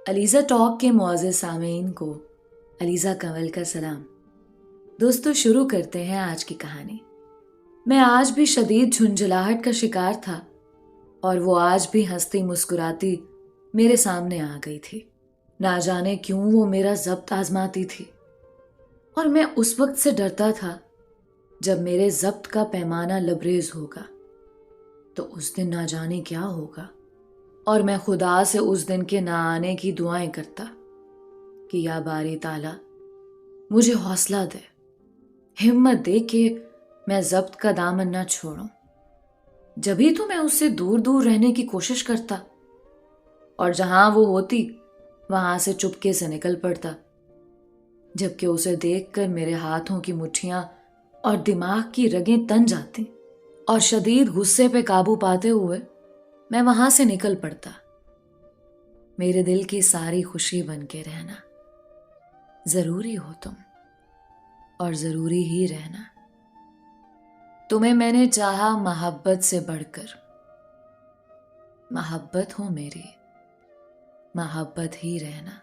Alizeh talk کے معزز سامعین کو علیزہ کنول کا سلام۔ دوستو، شروع کرتے ہیں آج کی کہانی۔ میں آج بھی شدید جھنجھلاہٹ کا شکار تھا اور وہ آج بھی ہنستی مسکراتی میرے سامنے آ گئی تھی۔ نہ جانے کیوں وہ میرا ضبط آزماتی تھی اور میں اس وقت سے ڈرتا تھا جب میرے ضبط کا پیمانہ لبریز ہوگا تو اس دن نہ جانے کیا ہوگا، اور میں خدا سے اس دن کے نہ آنے کی دعائیں کرتا کہ یا باری تعالیٰ مجھے حوصلہ دے، ہمت دے کہ میں ضبط کا دامن نہ چھوڑوں۔ جبھی تو میں اس سے دور دور رہنے کی کوشش کرتا اور جہاں وہ ہوتی وہاں سے چپکے سے نکل پڑتا، جبکہ اسے دیکھ کر میرے ہاتھوں کی مٹھیاں اور دماغ کی رگیں تن جاتی اور شدید غصے پہ قابو پاتے ہوئے میں وہاں سے نکل پڑتا۔ میرے دل کی ساری خوشی بن کے رہنا، ضروری ہو تم اور ضروری ہی رہنا۔ تمہیں میں نے چاہا محبت سے بڑھ کر، محبت ہو میری، محبت ہی رہنا۔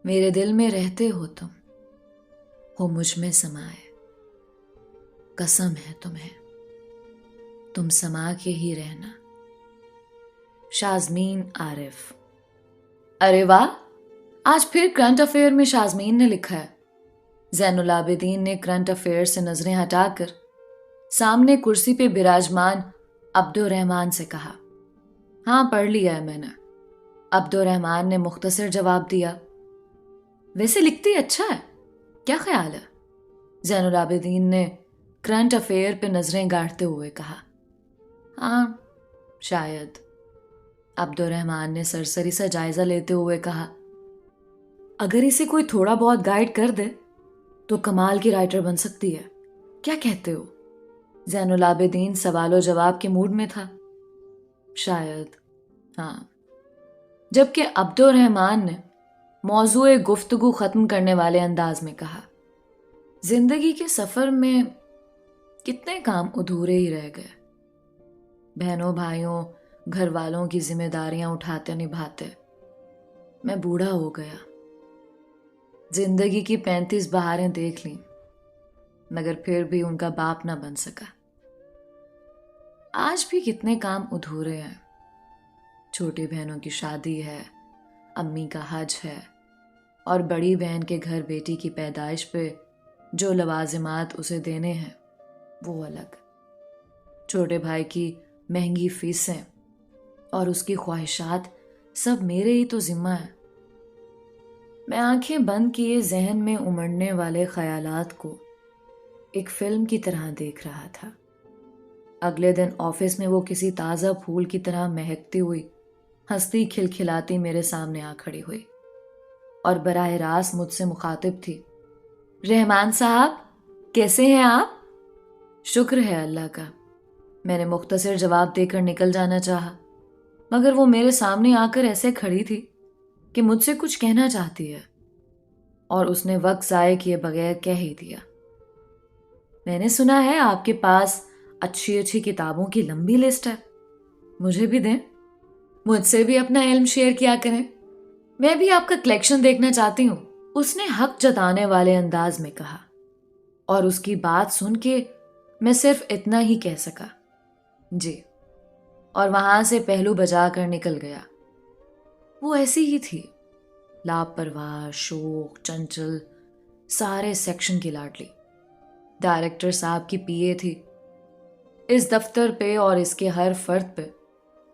میرے دل میں رہتے ہو تم، ہو مجھ میں سمائے، قسم ہے تمہیں تم سما کے ہی رہنا۔ شازمین عارف۔ ارے واہ، آج پھر کرنٹ افیئر میں شازمین نے لکھا ہے۔ زین العابدین نے کرنٹ افیئر سے نظریں ہٹا کر سامنے کرسی پہ براجمان عبد الرحمن سے کہا۔ ہاں، پڑھ لیا ہے میں نے، عبد الرحمن نے مختصر جواب دیا۔ ویسے لکھتی اچھا ہے، کیا خیال ہے؟ زین العابدین نے کرنٹ افیئر پہ نظریں گاڑتے ہوئے کہا۔ ہاں شاید، عبد الرحمن نے سرسری سا جائزہ لیتے ہوئے کہا۔ اگر اسے کوئی تھوڑا بہت گائیڈ کر دے تو کمال کی رائٹر بن سکتی ہے، کیا کہتے ہو؟ زین العابدین سوال و جواب کے موڈ میں تھا۔ شاید، ہاں۔ جبکہ عبد الرحمن نے موضوع گفتگو ختم کرنے والے انداز میں کہا، زندگی کے سفر میں کتنے کام ادھورے ہی رہ گئے، بہنوں بھائیوں گھر والوں کی ذمہ داریاں اٹھاتے نبھاتے میں بوڑھا ہو گیا۔ زندگی کی 35 بہاریں دیکھ لیں مگر پھر بھی ان کا باپ نہ بن سکا۔ آج بھی کتنے کام ادھورے ہیں، چھوٹی بہنوں کی شادی ہے، امی کا حج ہے، اور بڑی بہن کے گھر بیٹی کی پیدائش پہ جو لوازمات اسے دینے ہیں وہ الگ، چھوٹے بھائی کی مہنگی فیسیں اور اس کی خواہشات سب میرے ہی تو ذمہ ہے۔ میں آنکھیں بند کیے ذہن میں امڑنے والے خیالات کو ایک فلم کی طرح دیکھ رہا تھا۔ اگلے دن آفس میں وہ کسی تازہ پھول کی طرح مہکتی ہوئی ہنستی کھلکھلاتی میرے سامنے آ کھڑی ہوئی اور براہ راست مجھ سے مخاطب تھی۔ رحمان صاحب، کیسے ہیں آپ؟ شکر ہے اللہ کا، میں نے مختصر جواب دے کر نکل جانا چاہا، مگر وہ میرے سامنے آ کر ایسے کھڑی تھی کہ مجھ سے کچھ کہنا چاہتی ہے، اور اس نے وقت ضائع کیے بغیر کہہ ہی دیا۔ میں نے سنا ہے آپ کے پاس اچھی اچھی کتابوں کی لمبی لسٹ ہے، مجھے بھی دیں، مجھ سے بھی اپنا علم شیئر کیا کریں، میں بھی آپ کا کلیکشن دیکھنا چاہتی ہوں، اس نے حق جتانے والے انداز میں کہا، اور اس کی بات سن کے میں صرف اتنا ہی کہہ سکا، جی، اور وہاں سے پہلو بجا کر نکل گیا۔ وہ ایسی ہی تھی، لاپرواہ، شوق، چنچل، سارے سیکشن کی لاڈلی، ڈائریکٹر صاحب کی پی اے تھی، اس دفتر پہ اور اس کے ہر فرد پہ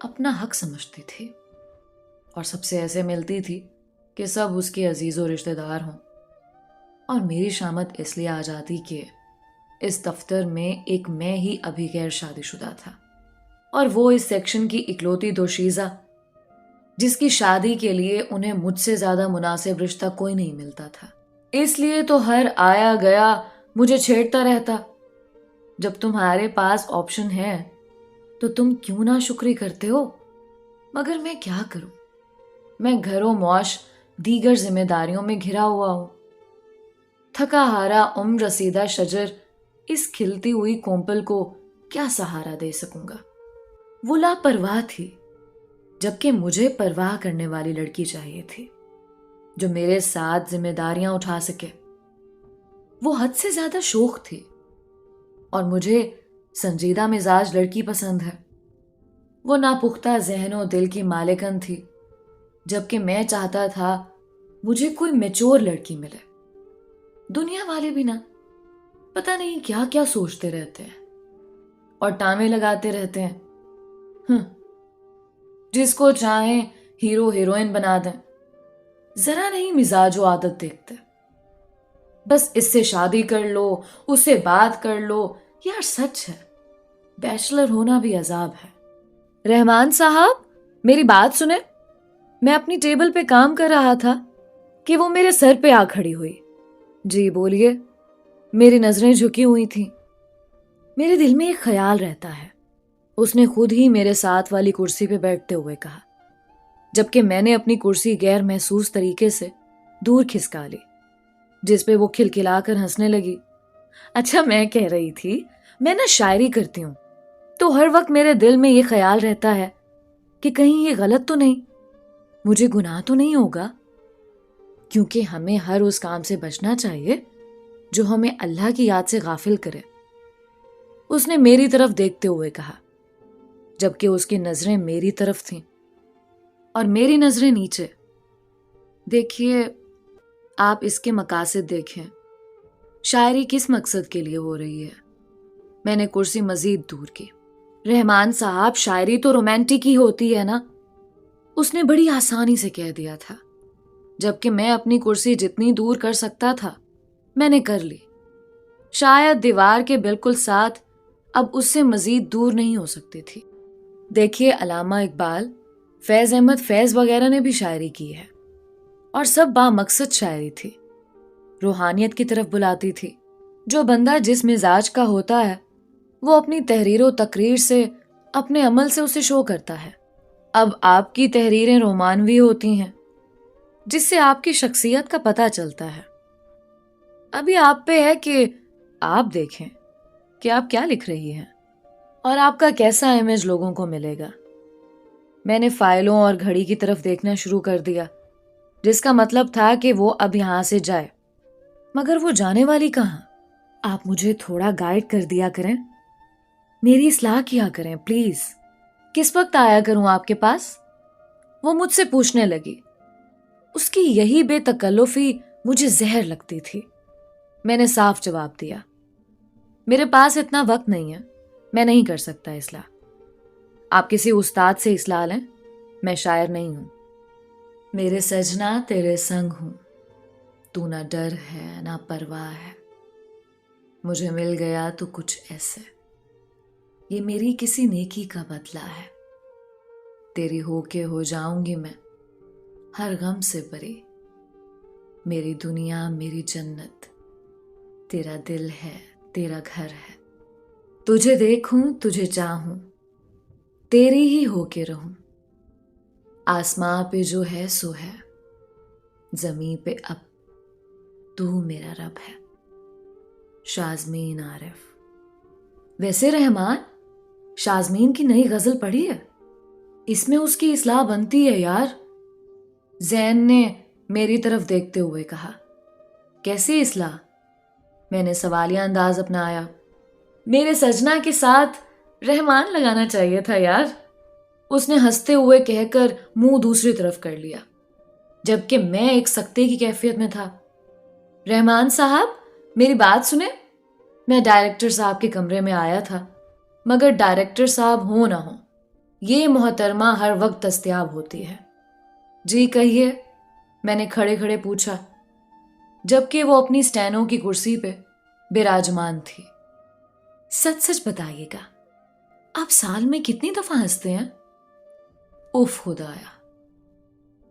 اپنا حق سمجھتی تھی، اور سب سے ایسے ملتی تھی کہ سب اس کے عزیز و رشتہ دار ہوں، اور میری شامت اس لیے آ جاتی کہ اس دفتر میں ایک میں ہی ابھی غیر شادی شدہ تھا، اور وہ اس سیکشن کی اکلوتی دوشیزہ جس کی شادی کے لیے انہیں مجھ سے زیادہ مناسب رشتہ کوئی نہیں ملتا تھا، اس لیے تو ہر آیا گیا مجھے چھیڑتا رہتا۔ جب تمہارے پاس آپشن ہے تو تم کیوں نہ شکری کرتے ہو، مگر میں کیا کروں، میں گھر و معاش دیگر ذمہ داریوں میں گھرا ہوا ہوں، تھکا ہارا عمر رسیدہ شجر اس کھلتی ہوئی کومپل کو کیا سہارا دے سکوں گا۔ وہ لاپرواہ تھی، جبکہ مجھے پرواہ کرنے والی لڑکی چاہیے تھی جو میرے ساتھ ذمہ داریاں اٹھا سکے۔ وہ حد سے زیادہ شوخ تھی اور مجھے سنجیدہ مزاج لڑکی پسند ہے۔ وہ ناپختہ ذہن و دل کی مالکن تھی، جبکہ میں چاہتا تھا مجھے کوئی میچور لڑکی ملے۔ دنیا والے بھی نا پتہ نہیں کیا کیا سوچتے رہتے ہیں اور ٹامے لگاتے رہتے ہیں۔ جس کو چاہیں ہیرو ہیروئن بنا دیں، ذرا نہیں مزاج و عادت دیکھتے۔ بس اس سے شادی کر لو، اس سے بات کر لو۔ یار سچ ہے، بیچلر ہونا بھی عذاب ہے۔ رحمان صاحب میری بات سنیں۔ میں اپنی ٹیبل پہ کام کر رہا تھا کہ وہ میرے سر پہ آ کھڑی ہوئی۔ جی بولیے۔ میری نظریں جھکی ہوئی تھیں۔ میرے دل میں ایک خیال رہتا ہے، اس نے خود ہی میرے ساتھ والی کرسی پہ بیٹھتے ہوئے کہا، جبکہ میں نے اپنی کرسی غیر محسوس طریقے سے دور کھسکا لی، جس پہ وہ کھلکھلا کر ہنسنے لگی۔ اچھا میں کہہ رہی تھی، میں نا شاعری کرتی ہوں، تو ہر وقت میرے دل میں یہ خیال رہتا ہے کہ کہیں یہ غلط تو نہیں، مجھے گناہ تو نہیں ہوگا، کیونکہ ہمیں ہر اس کام سے بچنا چاہیے جو ہمیں اللہ کی یاد سے غافل کرے۔ اس نے میری طرف دیکھتے ہوئے کہا، جبکہ اس کی نظریں میری طرف تھیں اور میری نظریں نیچے۔ دیکھیے، آپ اس کے مقاصد دیکھیں، شاعری کس مقصد کے لیے ہو رہی ہے۔ میں نے کرسی مزید دور کی۔ رحمان صاحب شاعری تو رومانٹک ہی ہوتی ہے نا، اس نے بڑی آسانی سے کہہ دیا تھا، جبکہ میں اپنی کرسی جتنی دور کر سکتا تھا میں نے کر لی۔ شاید دیوار کے بالکل ساتھ اب اس سے مزید دور نہیں ہو سکتی تھی۔ دیکھیے، علامہ اقبال، فیض احمد فیض وغیرہ نے بھی شاعری کی ہے، اور سب بامقصد شاعری تھی، روحانیت کی طرف بلاتی تھی۔ جو بندہ جس مزاج کا ہوتا ہے وہ اپنی تحریر و تقریر سے، اپنے عمل سے اسے شو کرتا ہے۔ اب آپ کی تحریریں رومانوی ہوتی ہیں، جس سے آپ کی شخصیت کا پتہ چلتا ہے۔ ابھی آپ پہ ہے کہ آپ دیکھیں کہ آپ کیا لکھ رہی ہیں اور آپ کا کیسا امیج لوگوں کو ملے گا۔ میں نے فائلوں اور گھڑی کی طرف دیکھنا شروع کر دیا، جس کا مطلب تھا کہ وہ اب یہاں سے جائے، مگر وہ جانے والی کہاں؟ آپ مجھے تھوڑا گائیڈ کر دیا کریں، میری اصلاح کیا کریں پلیز۔ کس وقت آیا کروں آپ کے پاس؟ وہ مجھ سے پوچھنے لگی۔ اس کی یہی بے تکلفی مجھے زہر لگتی تھی۔ میں نے صاف جواب دیا، میرے پاس اتنا وقت نہیں ہے، میں نہیں کر سکتا اصلاح۔ آپ کسی استاد سے اصلاح لیں، میں شاعر نہیں ہوں۔ میرے سجنا تیرے سنگ ہوں، تو نہ ڈر ہے نہ پرواہ ہے، مجھے مل گیا تو کچھ ایسے، یہ میری کسی نیکی کا بدلہ ہے، تیری ہو کے ہو جاؤں گی میں ہر غم سے بری، میری دنیا میری جنت، تیرا دل ہے تیرا گھر ہے، تجھے دیکھوں تجھے چاہوں، تیری ہی ہو کے رہوں، آسماں پہ جو ہے سو ہے، زمیں پہ اب تو میرا رب ہے۔ شازمین عارف۔ ویسے رحمان، شازمین کی نئی غزل پڑھی ہے؟ اس میں اس کی اصلاح بنتی ہے یار، زین نے میری طرف دیکھتے ہوئے کہا۔ کیسی اصلاح؟ میں نے سوالیہ انداز اپنایا۔ میرے سجنا کے ساتھ رحمان لگانا چاہیے تھا یار، اس نے ہنستے ہوئے کہہ کر منہ دوسری طرف کر لیا، جبکہ میں ایک سکتے کی کیفیت میں تھا۔ رحمان صاحب میری بات سنیں۔ میں ڈائریکٹر صاحب کے کمرے میں آیا تھا، مگر ڈائریکٹر صاحب ہو نہ ہو، یہ محترمہ ہر وقت دستیاب ہوتی ہے۔ جی کہیے، میں نے کھڑے کھڑے پوچھا، جبکہ وہ اپنی سٹینو کی کرسی پہ براجمان تھی۔ سچ سچ بتائیے گا، آپ سال میں کتنی دفعہ ہنستے ہیں؟ اف خدایا،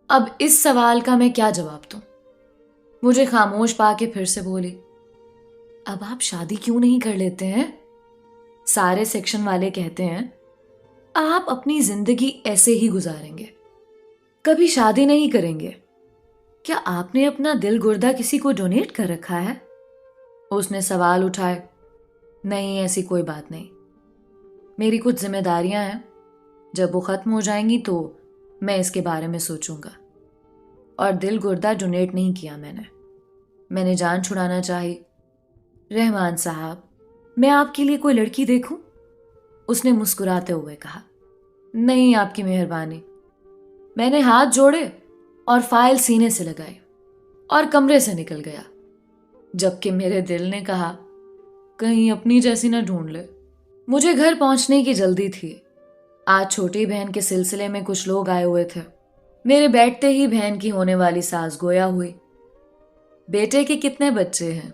اب اس سوال کا میں کیا جواب دوں؟ مجھے خاموش پا کے پھر سے بولی، اب آپ شادی کیوں نہیں کر لیتے ہیں؟ سارے سیکشن والے کہتے ہیں آپ اپنی زندگی ایسے ہی گزاریں گے، کبھی شادی نہیں کریں گے، کیا آپ نے اپنا دل گردہ کسی کو ڈونیٹ کر رکھا ہے؟ اس نے سوال اٹھائے۔ نہیں، ایسی کوئی بات نہیں، میری کچھ ذمہ داریاں ہیں، جب وہ ختم ہو جائیں گی تو میں اس کے بارے میں سوچوں گا۔ اور دل گردہ ڈونیٹ نہیں کیا میں نے جان چھڑانا چاہی۔ رحمان صاحب، میں آپ کے لیے کوئی لڑکی دیکھوں؟ اس نے مسکراتے ہوئے کہا۔ نہیں، آپ کی مہربانی۔ میں نے ہاتھ جوڑے اور فائل سینے سے لگائی اور کمرے سے نکل گیا، جبکہ میرے دل نے کہا کہیں اپنی جیسی نہ ڈھونڈ لے۔ مجھے گھر پہنچنے کی جلدی تھی۔ آج چھوٹی بہن کے سلسلے میں کچھ لوگ آئے ہوئے تھے۔ میرے بیٹھتے ہی بہن کی ہونے والی ساس گویا ہوئی۔ بیٹے کے کتنے بچے ہیں؟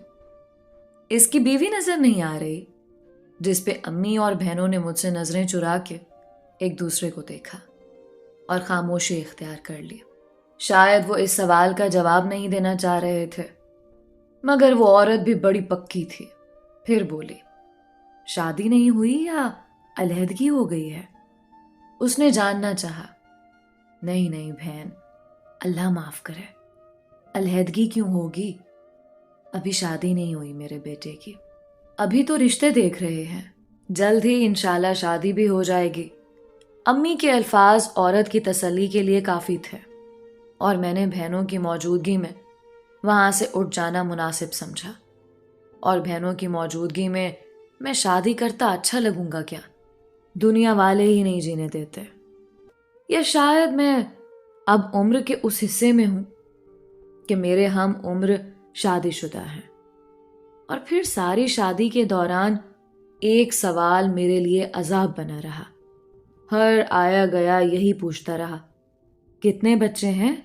اس کی بیوی نظر نہیں آ رہی، جس پہ امی اور بہنوں نے مجھ سے نظریں چرا کے ایک دوسرے کو دیکھا اور خاموشی اختیار کر لی۔ شاید وہ اس سوال کا جواب نہیں دینا چاہ رہے تھے، مگر وہ عورت بھی بڑی پکی تھی۔ پھر بولی، شادی نہیں ہوئی یا علیحدگی ہو گئی ہے؟ اس نے جاننا چاہا۔ نہیں بہن، اللہ معاف کرے، علیحدگی کیوں ہوگی؟ ابھی شادی نہیں ہوئی میرے بیٹے کی، ابھی تو رشتے دیکھ رہے ہیں، جلد ہی انشاءاللہ شادی بھی ہو جائے گی۔ امی کے الفاظ عورت کی تسلی کے لیے کافی تھے، اور میں نے بہنوں کی موجودگی میں وہاں سے اٹھ جانا مناسب سمجھا۔ اور بہنوں کی موجودگی میں شادی کرتا اچھا لگوں گا کیا؟ دنیا والے ہی نہیں جینے دیتے، یا شاید میں اب عمر کے اس حصے میں ہوں کہ میرے ہم عمر شادی شدہ ہیں۔ اور پھر ساری شادی کے دوران ایک سوال میرے لیے عذاب بنا رہا۔ ہر آیا گیا یہی پوچھتا رہا، کتنے بچے ہیں؟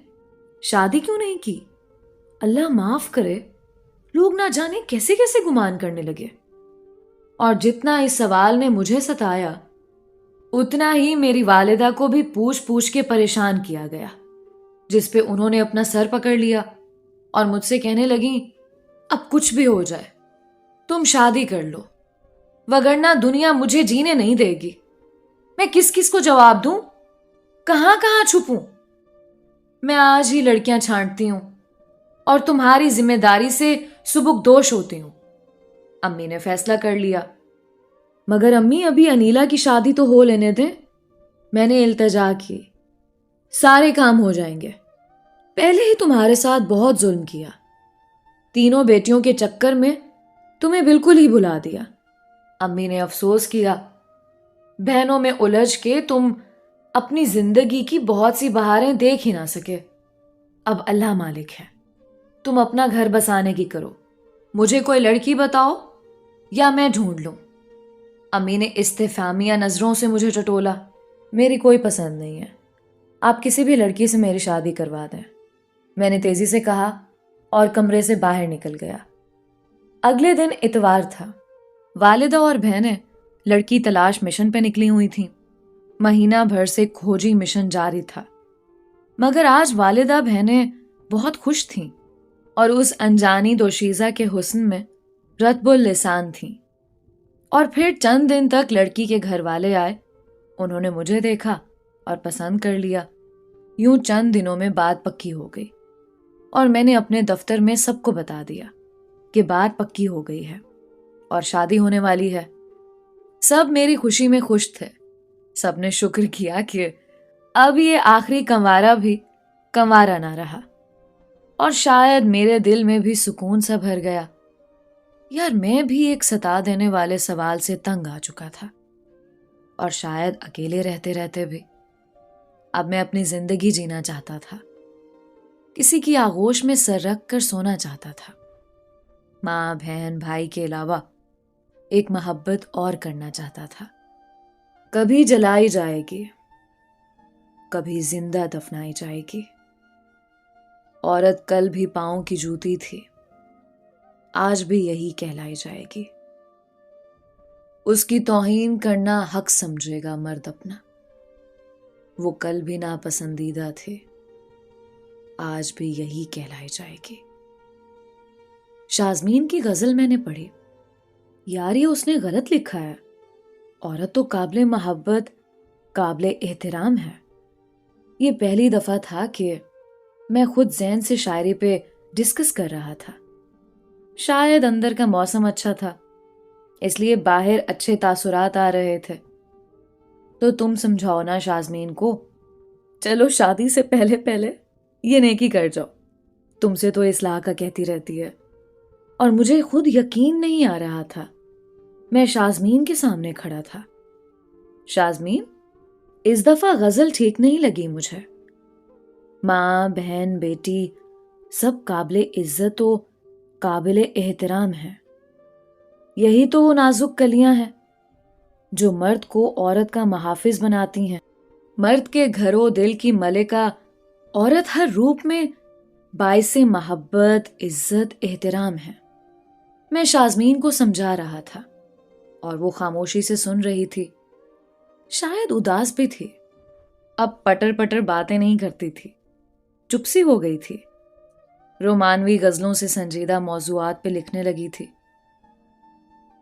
شادی کیوں نہیں کی؟ اللہ معاف کرے، لوگ نہ جانے کیسے کیسے گمان کرنے لگے۔ اور جتنا اس سوال نے مجھے ستایا، اتنا ہی میری والدہ کو بھی پوچھ پوچھ کے پریشان کیا گیا، جس پہ انہوں نے اپنا سر پکڑ لیا اور مجھ سے کہنے لگیں، اب کچھ بھی ہو جائے تم شادی کر لو، وگرنہ دنیا مجھے جینے نہیں دے گی۔ میں کس کس کو جواب دوں؟ کہاں کہاں چھپوں؟ میں آج ہی لڑکیاں چھانٹتی ہوں اور تمہاری ذمہ داری سے سبکدوش ہوتی ہوں۔ امی نے فیصلہ کر لیا۔ مگر امی، ابھی انیلا کی شادی تو ہو لینے دیں۔ میں نے التجا کی۔ سارے کام ہو جائیں گے، پہلے ہی تمہارے ساتھ بہت ظلم کیا، تینوں بیٹیوں کے چکر میں تمہیں بالکل ہی بھلا دیا۔ امی نے افسوس کیا۔ بہنوں میں الجھ کے تم اپنی زندگی کی بہت سی بہاریں دیکھ ہی نہ سکے۔ اب اللہ مالک ہے، تم اپنا گھر بسانے کی کرو، مجھے کوئی لڑکی بتاؤ یا میں ڈھونڈ لوں۔ امی نے استفہامیہ نظروں سے مجھے ٹٹولا۔ میری کوئی پسند نہیں ہے، آپ کسی بھی لڑکی سے میری شادی کروا دیں، میں نے تیزی سے کہا اور کمرے سے باہر نکل گیا۔ اگلے دن اتوار تھا۔ والدہ اور بہنیں لڑکی تلاش مشن پہ نکلی ہوئی تھیں۔ مہینہ بھر سے کھوجی مشن جاری تھا، مگر آج والدہ بہنیں بہت خوش تھیں اور اس انجانی دوشیزہ کے حسن میں رطب اللسان تھیں۔ اور پھر چند دن تک لڑکی کے گھر والے آئے، انہوں نے مجھے دیکھا اور پسند کر لیا۔ یوں چند دنوں میں بات پکی ہو گئی، اور میں نے اپنے دفتر میں سب کو بتا دیا کہ بات پکی ہو گئی ہے اور شادی ہونے والی ہے۔ سب میری خوشی میں خوش تھے، سب نے شکر کیا کہ اب یہ آخری کنوارا بھی کنوارا نہ رہا، اور شاید میرے دل میں بھی سکون سا بھر گیا۔ یار، میں بھی ایک ستا دینے والے سوال سے تنگ آ چکا تھا، اور شاید اکیلے رہتے رہتے بھی اب میں اپنی زندگی جینا چاہتا تھا، کسی کی آغوش میں سر رکھ کر سونا چاہتا تھا، ماں بہن بھائی کے علاوہ ایک محبت اور کرنا چاہتا تھا۔ کبھی جلائی جائے گی، کبھی زندہ دفنائی جائے گی۔ عورت کل بھی پاؤں کی جوتی تھی، آج بھی یہی کہلائی جائے گی۔ اس کی توہین کرنا حق سمجھے گا مرد اپنا۔ وہ کل بھی ناپسندیدہ تھے، آج بھی یہی کہلائی جائے گی۔ شازمین کی غزل میں نے پڑھی۔ یار، یہ اس نے غلط لکھا ہے۔ عورت تو قابل محبت، قابل احترام ہے۔ یہ پہلی دفعہ تھا کہ میں خود ذہن سے شاعری پہ ڈسکس کر رہا تھا۔ شاید اندر کا موسم اچھا تھا، اس لیے باہر اچھے تاثرات آ رہے تھے۔ تو تم سمجھاؤ نا شازمین کو چلو شادی سے پہلے پہلے یہ نیکی کر جاؤ. تم سے تو اصلاح کا کہتی رہتی ہے. اور مجھے خود یقین نہیں آ رہا تھا. میں شازمین کے سامنے کھڑا تھا. شازمین، اس دفعہ غزل ٹھیک نہیں لگی مجھے. ماں، بہن، بیٹی سب قابل عزت و قابل احترام ہیں. یہی تو وہ نازک کلیاں ہیں جو مرد کو عورت کا محافظ بناتی ہیں. مرد کے گھر و دل کی ملکہ عورت ہر روپ میں باعث محبت، عزت، احترام ہے. میں شازمین کو سمجھا رہا تھا اور وہ خاموشی سے سن رہی تھی. شاید اداس بھی تھی. اب پٹر پٹر باتیں نہیں کرتی تھی. چپ سی ہو گئی تھی. رومانوی غزلوں سے سنجیدہ موضوعات پہ لکھنے لگی تھی.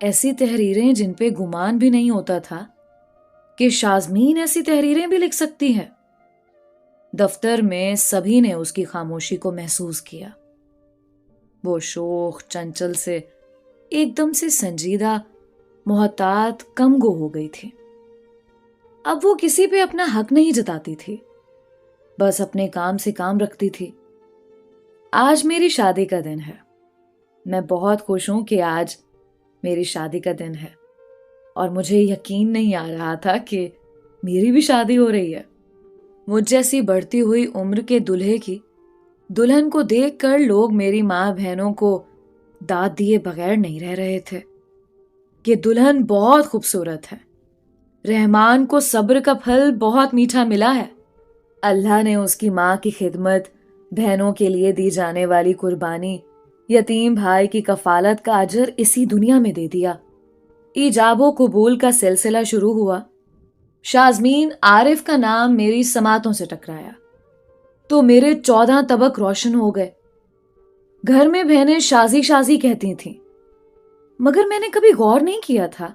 ایسی تحریریں جن پہ گمان بھی نہیں ہوتا تھا کہ شازمین ایسی تحریریں بھی لکھ سکتی ہے. دفتر میں سبھی نے اس کی خاموشی کو محسوس کیا. وہ شوخ، چنچل سے ایک دم سے سنجیدہ، محتاط، کم گو ہو گئی تھی. اب وہ کسی پہ اپنا حق نہیں جتاتی تھی، بس اپنے کام سے کام رکھتی تھی. آج میری شادی کا دن ہے. میں بہت خوش ہوں کہ آج میری شادی کا دن ہے اور مجھے یقین نہیں آ رہا تھا کہ میری بھی شادی ہو رہی ہے. مجھ جیسی بڑھتی ہوئی عمر کے دلہے کی دلہن کو دیکھ کر لوگ میری ماں بہنوں کو داد دیے بغیر نہیں رہ رہے تھے کہ دلہن بہت خوبصورت ہے. رحمان کو صبر کا پھل بہت میٹھا ملا ہے. اللہ نے اس کی ماں کی خدمت، بہنوں کے لیے دی جانے والی قربانی، یتیم بھائی کی کفالت کا اجر اسی دنیا میں دے دیا. ایجاب و قبول کا سلسلہ شروع ہوا. شازمین عارف کا نام میری سماعتوں سے ٹکرایا تو میرے 14 طبق روشن ہو گئے. گھر میں بہنیں شازی شازی کہتی تھیں مگر میں نے کبھی غور نہیں کیا تھا.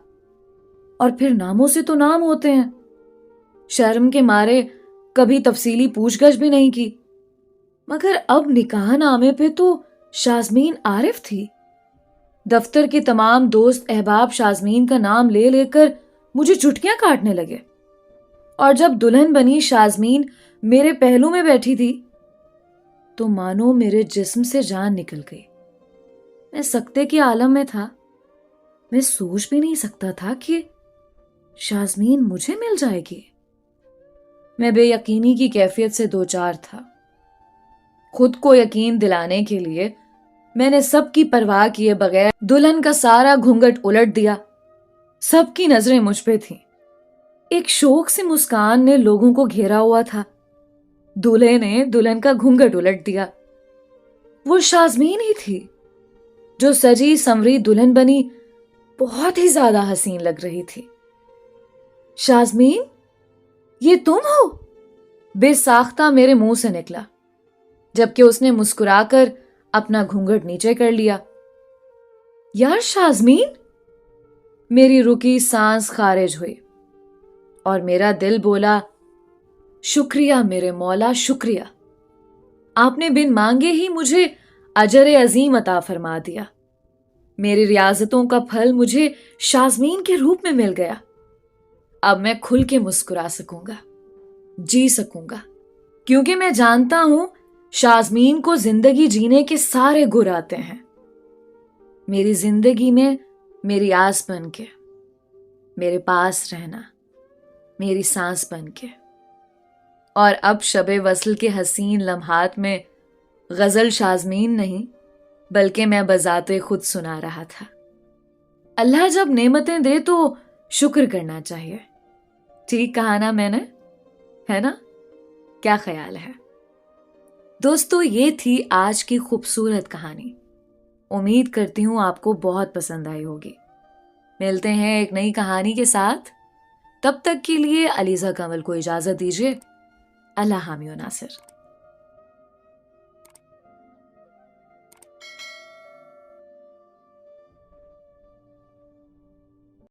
اور پھر ناموں سے تو نام ہوتے ہیں. شرم کے مارے کبھی تفصیلی پوچھ گچھ بھی نہیں کی. مگر اب نکاح نامے پہ تو شازمین عارف تھی. دفتر کے تمام دوست احباب شازمین کا نام لے لے کر مجھے چٹکیاں کاٹنے لگے. اور جب دلہن بنی شازمین میرے پہلو میں بیٹھی تھی تو مانو میرے جسم سے جان نکل گئی. میں سکتے کے عالم میں تھا. میں سوچ بھی نہیں سکتا تھا کہ شازمین مجھے مل جائے گی. میں بے یقینی کی کیفیت سے دوچار تھا. خود کو یقین دلانے کے لیے میں نے سب کی پرواہ کیے بغیر دلہن کا سارا گھونگھٹ الٹ دیا. سب کی نظریں مجھ پہ تھیں. ایک شوق سے مسکان نے لوگوں کو گھیرا ہوا تھا. دولہے نے دلہن کا گھونگھٹ الٹ دیا. وہ شازمین ہی تھی جو سجی سنوری دلہن بنی بہت ہی زیادہ حسین لگ رہی تھی. شازمین، یہ تم ہو؟ بے ساختہ میرے منہ سے نکلا جبکہ اس نے مسکرا کر اپنا گھونگھٹ نیچے کر لیا. یار شازمین! میری رکی سانس خارج ہوئی اور میرا دل بولا، شکریہ میرے مولا، شکریہ. آپ نے بن مانگے ہی مجھے اجر عظیم عطا فرما دیا. میری ریاضتوں کا پھل مجھے شازمین کے روپ میں مل گیا. اب میں کھل کے مسکرا سکوں گا، جی سکوں گا، کیونکہ میں جانتا ہوں شازمین کو زندگی جینے کے سارے گر آتے ہیں. میری زندگی میں میری آس بن کے، میرے پاس رہنا، میری سانس بن کے. اور اب شب وصل کے حسین لمحات میں غزل شازمین نہیں بلکہ میں بذات خود سنا رہا تھا. اللہ جب نعمتیں دے تو شکر کرنا چاہیے. ٹھیک کہا نا میں نے؟ ہے نا؟ کیا خیال ہے دوستو؟ یہ تھی آج کی خوبصورت کہانی. امید کرتی ہوں آپ کو بہت پسند آئی ہوگی. ملتے ہیں ایک نئی کہانی کے ساتھ. تب تک کے لیے علیزہ کنول کو اجازت دیجیے. اللہ حامی و ناصر.